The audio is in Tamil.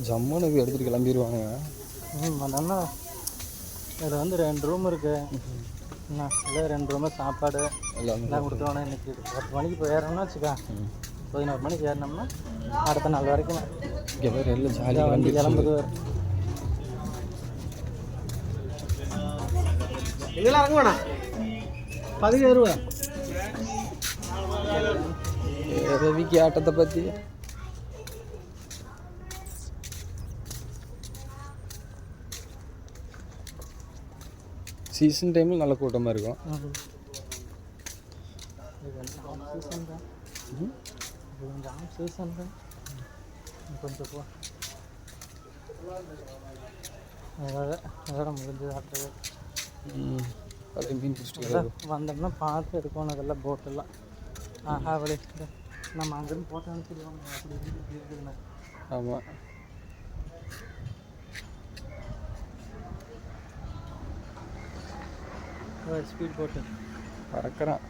ஜம்முன்னு எடுத்துட்டு கிளம்பிடுவாங்க. அதனால இதில் வந்து 2 ரூம் இருக்குது. என்ன இல்லை 2 ரூமு சாப்பாடு எல்லாம் கொடுத்துருவானே. இன்றைக்கி 10 மணிக்கு இப்போ ஏறணும்னா வச்சுக்கா, 11 மணிக்கு ஏறினோம்னா அடுத்த நாள் வரைக்கும் இங்கே பேர் எல்லாம் ஜாலியாக வண்டி கிளம்புது. இதெல்லாம் இறங்க வேணாம். 17 ரூபா ரவிக்கு ஆட்டத்தை பற்றி சீசன் டைமில் நல்ல கூட்டமாக இருக்கும். சீசன் தான் கொஞ்சம் போ அதோட முடிஞ்சது. ஆட்டது அது மீன் பிடிச்சிட்டு வந்தோம்னா பார்த்து எடுக்கணும். அதெல்லாம் போட்டெல்லாம் வழி நம்ம அங்கேருந்து போட்டோ அனுப்பிடுவாங்க. அப்படி இருக்குதுண்ணா. ஆமாம். ஸ்பீட் போட்டு பறக்கிறான்.